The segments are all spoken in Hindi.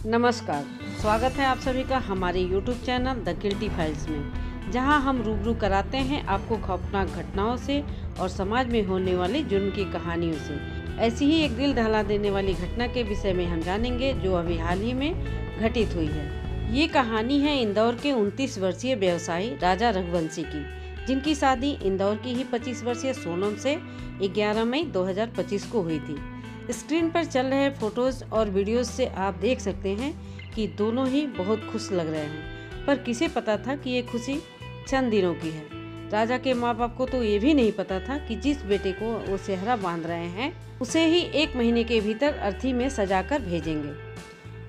नमस्कार, स्वागत है आप सभी का हमारे YouTube channel the guilty files में, जहां हम रूबरू कराते हैं आपको खौफनाक घटनाओं से और समाज में होने वाली जुर्म की कहानियों से। ऐसी ही एक दिल दहला देने वाली घटना के विषय में हम जानेंगे जो अभी हाल ही में घटित हुई है। ये कहानी है इंदौर के 29 वर्षीय व्यवसायी राजा रघुवंशी की, जिनकी शादी इंदौर की ही 25 वर्षीय सोनम से 11 मई 2025 को हुई थी। स्क्रीन पर चल रहे फोटोज और वीडियोस से आप देख सकते हैं कि दोनों ही बहुत खुश लग रहे हैं, पर किसे पता था कि ये खुशी चंद दिनों की है। राजा के माँ बाप को तो ये भी नहीं पता था कि जिस बेटे को वो सेहरा बांध रहे हैं उसे ही 1 महीने के भीतर अर्थी में सजाकर भेजेंगे।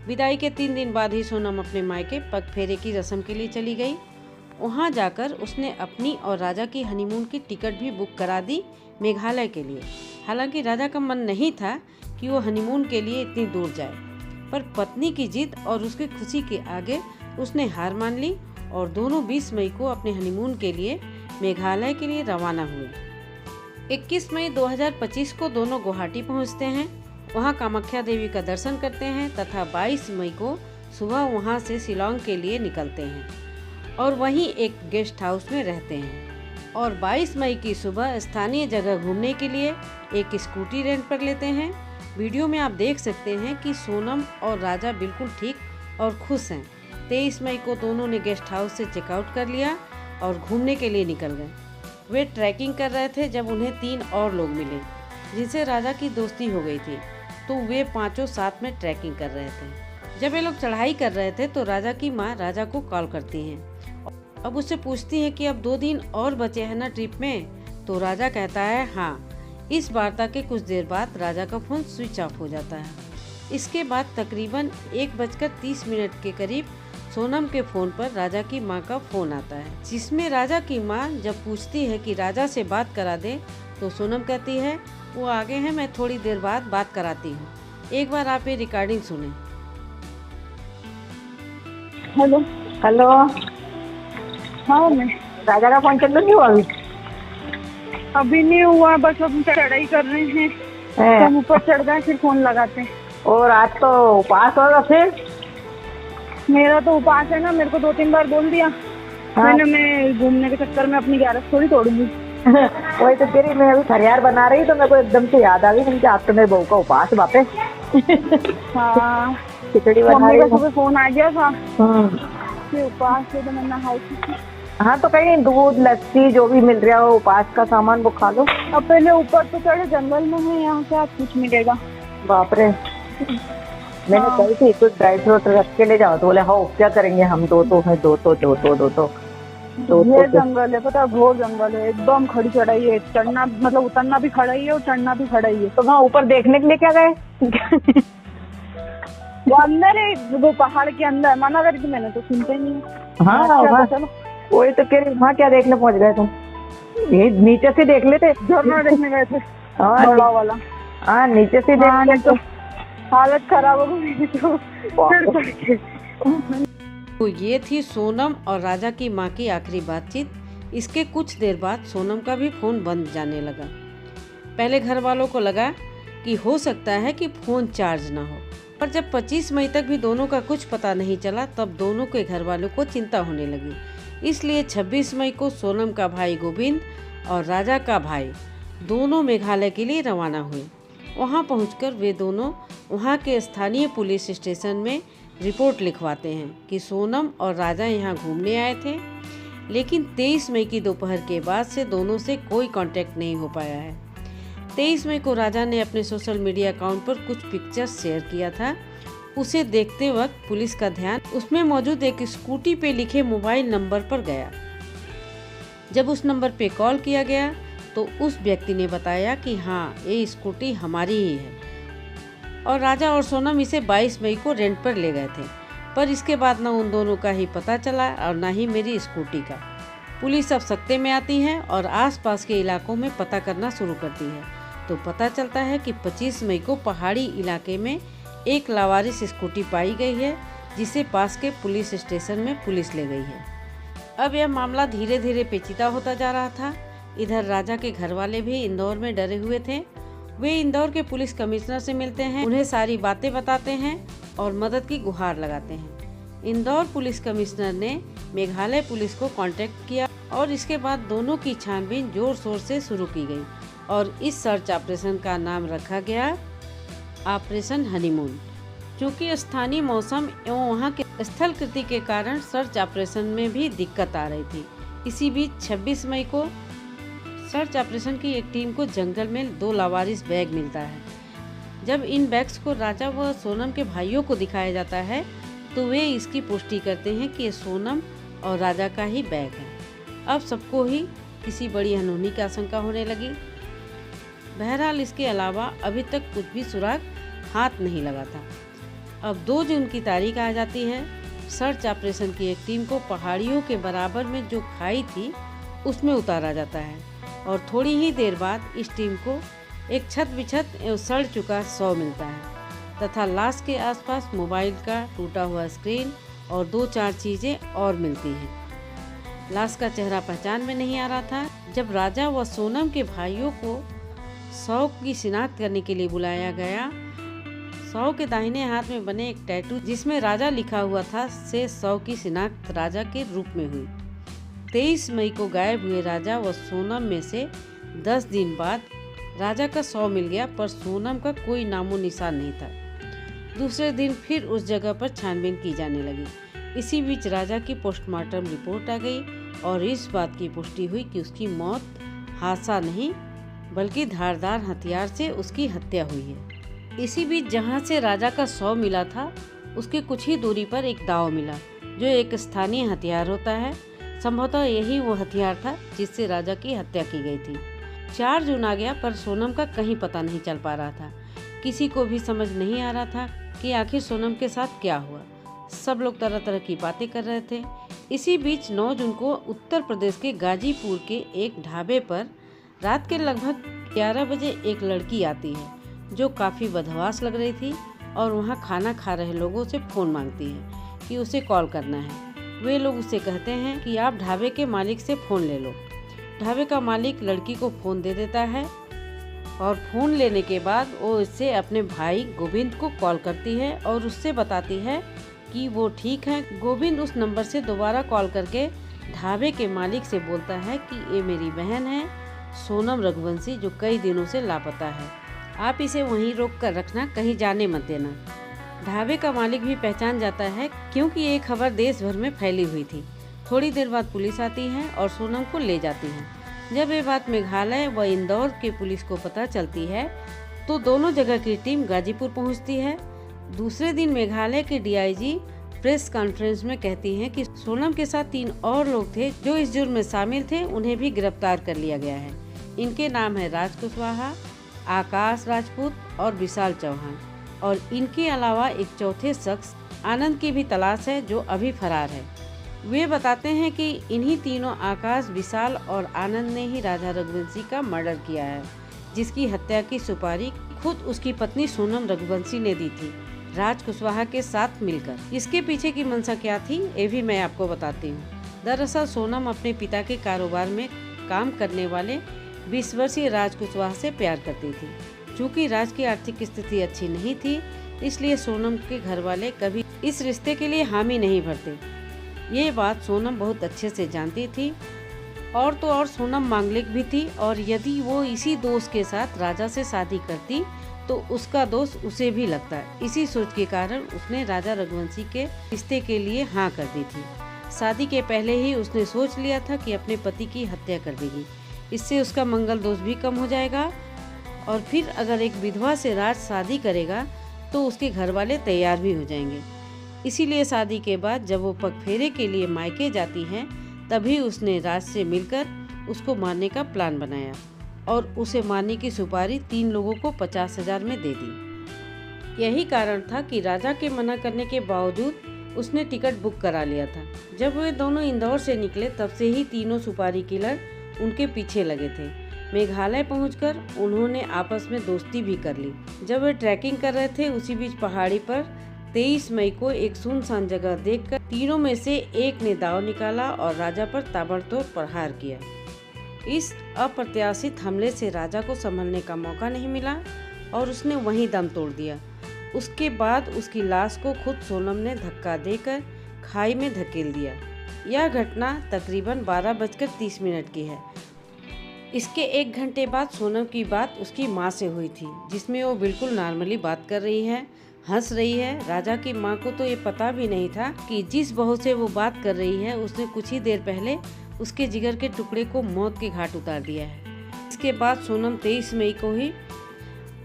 विदाई के 3 दिन बाद ही सोनम अपने मायके पग फेरे की रस्म के लिए चली गई। वहाँ जाकर उसने अपनी और राजा की हनीमून की टिकट भी बुक करा दी मेघालय के लिए। हालांकि राजा का मन नहीं था कि वो हनीमून के लिए इतनी दूर जाए, पर पत्नी की जिद और उसकी खुशी के आगे उसने हार मान ली और दोनों 20 मई को अपने हनीमून के लिए मेघालय के लिए रवाना हुए। 21 मई 2025 को दोनों गुवाहाटी पहुंचते हैं। वहां कामाख्या देवी का दर्शन करते हैं तथा 22 मई को सुबह वहां से शिलांग के लिए निकलते हैं और वहीं एक गेस्ट हाउस में रहते हैं। और 22 मई की सुबह स्थानीय जगह घूमने के लिए एक स्कूटी रेंट पर लेते हैं। वीडियो में आप देख सकते हैं कि सोनम और राजा बिल्कुल ठीक और खुश हैं। 23 मई को दोनों ने गेस्ट हाउस से चेकआउट कर लिया और घूमने के लिए निकल गए। वे ट्रैकिंग कर रहे थे जब उन्हें 3 और लोग मिले जिनसे राजा की दोस्ती हो गई थी, तो वे पांचों साथ में ट्रैकिंग कर रहे थे। जब वे लोग चढ़ाई कर रहे थे तो राजा की माँ राजा को कॉल करती हैं। अब उससे पूछती है कि अब 2 दिन और बचे हैं ना ट्रिप में, तो राजा कहता है हाँ। इस वार्ता के कुछ देर बाद राजा का फोन स्विच ऑफ हो जाता है। इसके बाद तकरीबन 1:30 के करीब सोनम के फोन पर राजा की माँ का फोन आता है, जिसमें राजा की माँ जब पूछती है कि राजा से बात करा दे तो सोनम कहती है वो आगे हैं, मैं थोड़ी देर बाद बात कराती हूँ। एक बार आप ये रिकॉर्डिंग सुने। Hello hello. हाँ मैं राजा का फोन चल नहीं हुआ अभी नहीं हुआ, बस अब चढ़ाई कर रहे हैं। हम ऊपर चढ़ गए फिर फोन लगाते हैं। और आज तो उपवास होगा फिर। मेरा तो उपवास है ना, मेरे को 2-3 बार बोल दिया। हाँ। मैं घूमने के चक्कर में अपनी 11 थोड़ी तोड़ूंगी। वही तो तेरी, मैं अभी खरियार बना रही तो मेरे को एकदम से याद आ गई कि आज तो मेरे बहू का उपवास है वापस। हाँ खिचड़ी बना मम्मी रही का हूँ। सुबह फोन आ गया था कि उपवास है, तो मैंने नहाई थी। हाँ तो कहीं दूध लस्सी जो भी मिल रहा हो उपवास का सामान वो खा लो। अब पहले ऊपर तो चढ़े, जंगल में है, यहाँ से आज कुछ मिलेगा। बाप रे। मैंने हाँ। कही थी कुछ ड्राई फ्रूट रख के ले जाओ, तो बोले हाँ क्या करेंगे हम, दो तो ये जंगल है, पता है, घोर जंगल है, एकदम खड़ी चढ़ाई है। चढ़ना मतलब उतरना भी खड़ा ही है और चढ़ना भी खड़ा ही है। तो वहाँ ऊपर देखने के लिए क्या गए? वो अंदर है, वो पहाड़ के अंदर। मना करी थी मैंने तो सुनते नहीं। हाँ अच्छा, तो चलो। वही तो कह रही, वहाँ क्या देखने पहुँच गए तुम? ये नीचे से देख लेते। झरना देखने गए थे, हाँ बड़ा वाला। हाँ नीचे से हाँ, देख तो हालत खराब हो गई तो फिर चढ़ के। तो ये थी सोनम और राजा की माँ की आखिरी बातचीत। इसके कुछ देर बाद सोनम का भी फोन बंद जाने लगा। पहले घर वालों को लगा कि हो सकता है कि फोन चार्ज ना हो, पर जब 25 मई तक भी दोनों का कुछ पता नहीं चला तब दोनों के घर वालों को चिंता होने लगी। इसलिए 26 मई को सोनम का भाई गोविंद और राजा का भाई दोनों मेघालय के लिए रवाना हुए। वहां पहुंचकर वे दोनों वहां के स्थानीय पुलिस स्टेशन में रिपोर्ट लिखवाते हैं कि सोनम और राजा यहां घूमने आए थे, लेकिन 23 मई की दोपहर के बाद से दोनों से कोई कांटेक्ट नहीं हो पाया है। 23 मई को राजा ने अपने सोशल मीडिया अकाउंट पर कुछ पिक्चर्स शेयर किया था। उसे देखते वक्त पुलिस का ध्यान उसमें मौजूद एक स्कूटी पे लिखे मोबाइल नंबर पर गया। जब उस नंबर पे कॉल किया गया तो उस व्यक्ति ने बताया कि हाँ ये स्कूटी हमारी ही है और राजा और सोनम इसे 22 मई को रेंट पर ले गए थे। पर इसके बाद ना उन दोनों का ही पता चला और ना ही मेरी स्कूटी का। पुलिस अब सख्ते में आती है और आसपास के इलाकों में पता करना शुरू करती है, तो पता चलता है कि 25 मई को पहाड़ी इलाके में एक लावारिस स्कूटी पाई गई है, जिसे पास के पुलिस स्टेशन में पुलिस ले गई है। अब यह मामला धीरे धीरे पेचीदा होता जा रहा था। इधर राजा के घर वाले भी इंदौर में डरे हुए थे। वे इंदौर के पुलिस कमिश्नर से मिलते हैं, उन्हें सारी बातें बताते हैं और मदद की गुहार लगाते हैं। इंदौर पुलिस कमिश्नर ने मेघालय पुलिस को कांटेक्ट किया और इसके बाद दोनों की छानबीन जोर शोर से शुरू की गई और इस सर्च ऑपरेशन का नाम रखा गया ऑपरेशन हनीमून। क्योंकि स्थानीय मौसम एवं वहां के स्थल कृति के कारण सर्च ऑपरेशन में भी दिक्कत आ रही थी। इसी बीच 26 मई को सर्च ऑपरेशन की एक टीम को जंगल में 2 लावारिस बैग मिलता है। जब इन बैग्स को राजा व सोनम के भाइयों को दिखाया जाता है तो वे इसकी पुष्टि करते हैं कि ये सोनम और राजा का ही बैग है। अब सबको ही किसी बड़ी अनहोनी की आशंका होने लगी। बहरहाल इसके अलावा अभी तक कुछ भी सुराग हाथ नहीं लगा था। अब 2 जून की तारीख आ जाती है। सर्च ऑपरेशन की एक टीम को पहाड़ियों के बराबर में जो खाई थी उसमें उतारा जाता है और थोड़ी ही देर बाद इस टीम को एक छत बिछत एवं सड़ चुका शव मिलता है तथा लाश के आसपास मोबाइल का टूटा हुआ स्क्रीन और 2-4 चीजें और मिलती हैं। लाश का चेहरा पहचान में नहीं आ रहा था। जब राजा व सोनम के भाइयों को शव की शिनाख्त करने के लिए बुलाया गया, शव के दाहिने हाथ में बने एक टैटू जिसमें राजा लिखा हुआ था से शव की शिनाख्त राजा के रूप में हुई। 23 मई को गायब हुए राजा व सोनम में से 10 दिन बाद राजा का शव मिल गया, पर सोनम का कोई नामो निशान नहीं था। दूसरे दिन फिर उस जगह पर छानबीन की जाने लगी। इसी बीच राजा की पोस्टमार्टम रिपोर्ट आ गई और इस बात की पुष्टि हुई कि उसकी मौत हादसा नहीं बल्कि धारदार हथियार से उसकी हत्या हुई है। इसी बीच जहां से राजा का शव मिला था उसके कुछ ही दूरी पर एक दाव मिला जो एक स्थानीय हथियार होता है। संभवतः यही वो हथियार था जिससे राजा की हत्या की गई थी। 4 जून आ गया पर सोनम का कहीं पता नहीं चल पा रहा था। किसी को भी समझ नहीं आ रहा था कि आखिर सोनम के साथ क्या हुआ। सब लोग तरह तरह की बातें कर रहे थे। इसी बीच 9 जून को उत्तर प्रदेश के गाजीपुर के एक ढाबे पर रात के लगभग 11 बजे एक लड़की आती है जो काफ़ी बदहवास लग रही थी और वहाँ खाना खा रहे लोगों से फ़ोन मांगती है कि उसे कॉल करना है। वे लोग उसे कहते हैं कि आप ढाबे के मालिक से फ़ोन ले लो। ढाबे का मालिक लड़की को फ़ोन दे देता है और फ़ोन लेने के बाद वो इससे अपने भाई गोविंद को कॉल करती है और उससे बताती है कि वो ठीक है। गोविंद उस नंबर से दोबारा कॉल करके ढाबे के मालिक से बोलता है कि ये मेरी बहन है सोनम रघुवंशी जो कई दिनों से लापता है, आप इसे वहीं रोक कर रखना, कहीं जाने मत देना। ढाबे का मालिक भी पहचान जाता है क्योंकि ये खबर देश भर में फैली हुई थी। थोड़ी देर बाद पुलिस आती है और सोनम को ले जाती है। जब ये बात मेघालय व इंदौर के पुलिस को पता चलती है तो दोनों जगह की टीम गाजीपुर पहुंचती है। दूसरे दिन मेघालय के डीआईजी प्रेस कॉन्फ्रेंस में कहती हैं कि सोनम के साथ 3 और लोग थे जो इस जुर्म में शामिल थे, उन्हें भी गिरफ्तार कर लिया गया है। इनके नाम है राज कुशवाहा, आकाश राजपूत और विशाल चौहान और इनके अलावा एक चौथे शख्स आनंद की भी तलाश है जो अभी फरार है। वे बताते हैं कि इन्हीं तीनों आकाश, विशाल और आनंद ने ही राजा रघुवंशी का मर्डर किया है, जिसकी हत्या की सुपारी खुद उसकी पत्नी सोनम रघुवंशी ने दी थी राज कुशवाहा के साथ मिलकर। इसके पीछे की मंशा क्या थी ये भी मैं आपको बताती हूँ। दरअसल सोनम अपने पिता के कारोबार में काम करने वाले 20 वर्षीय राज कुशवाहा से प्यार करती थी। चूँकि राज की आर्थिक स्थिति अच्छी नहीं थी इसलिए सोनम के घर वाले कभी इस रिश्ते के लिए हामी नहीं भरते। ये बात सोनम बहुत अच्छे से जानती थी और तो और सोनम मांगलिक भी थी और यदि वो इसी दोस्त के साथ राजा से शादी करती तो उसका दोष उसे भी लगता। इसी सोच के कारण उसने राजा रघुवंशी के रिश्ते के लिए हाँ कर दी थी। शादी के पहले ही उसने सोच लिया था कि अपने पति की हत्या कर देगी, इससे उसका मंगल दोष भी कम हो जाएगा और फिर अगर एक विधवा से राज शादी करेगा तो उसके घर वाले तैयार भी हो जाएंगे। इसीलिए शादी के बाद जब वो पगफेरे के लिए मायके जाती हैं तभी उसने राज से मिलकर उसको मारने का प्लान बनाया और उसे मारने की सुपारी 3 लोगों को 50,000 में दे दी। यही कारण था कि राजा के मना करने के बावजूद उसने टिकट बुक करा लिया था। जब वे दोनों इंदौर से निकले तब से ही तीनों सुपारी किलर उनके पीछे लगे थे। मेघालय पहुंचकर उन्होंने आपस में दोस्ती भी कर ली। जब वे ट्रैकिंग कर रहे थे उसी बीच पहाड़ी पर 23 मई को एक सुनसान जगह देखकर तीनों में से एक ने दाव निकाला और राजा पर ताबड़तोड़ प्रहार किया। इस अप्रत्याशित हमले से राजा को संभलने का मौका नहीं मिला और उसने वहीं दम तोड़ दिया। उसके बाद उसकी लाश को खुद सोनम ने धक्का देकर खाई में धकेल दिया। यह घटना तकरीबन 12:30 की है। इसके 1 घंटे बाद सोनम की बात उसकी माँ से हुई थी, जिसमें वो बिल्कुल नॉर्मली बात कर रही है, हंस रही है। राजा की माँ को तो ये पता भी नहीं था कि जिस बहू से वो बात कर रही है उसने कुछ ही देर पहले उसके जिगर के टुकड़े को मौत के घाट उतार दिया है। इसके बाद सोनम 23 मई को ही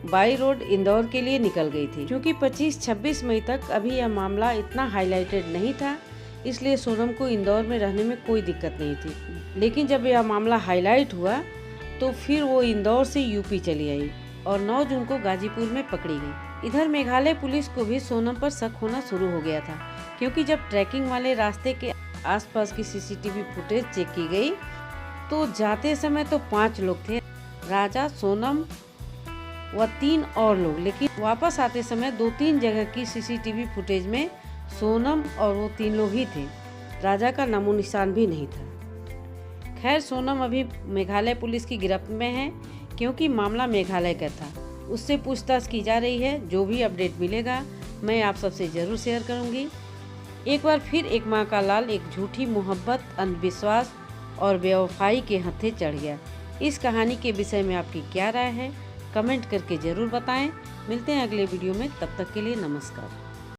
बाई रोड इंदौर के लिए निकल गई थी। क्योंकि 25-26 मई तक अभी यह मामला इतना हाईलाइटेड नहीं था, इसलिए सोनम को इंदौर में रहने में कोई दिक्कत नहीं थी। लेकिन जब यह मामला हाईलाइट हुआ तो फिर वो इंदौर से यूपी चली आई और 9 जून को गाजीपुर में पकड़ी गई। इधर मेघालय पुलिस को भी सोनम पर शक होना शुरू हो गया था, क्योंकि जब ट्रैकिंग वाले रास्ते के आसपास की सीसीटीवी फुटेज चेक की गई तो जाते समय तो 5 लोग थे, राजा, सोनम व 3 और लोग। लेकिन वापस आते समय 2-3 जगह की सीसीटीवी फुटेज में सोनम और वो 3 लोग ही थे, राजा का नामो निशान भी नहीं था। खैर, सोनम अभी मेघालय पुलिस की गिरफ्त में है, क्योंकि मामला मेघालय का था। उससे पूछताछ की जा रही है। जो भी अपडेट मिलेगा मैं आप सबसे ज़रूर शेयर करूंगी। एक बार फिर एक माँ का लाल एक झूठी मोहब्बत, अंधविश्वास और बेवफाई के हत्थे चढ़ गया। इस कहानी के विषय में आपकी क्या राय है, कमेंट करके ज़रूर बताएं। मिलते हैं अगले वीडियो में, तब तक के लिए नमस्कार।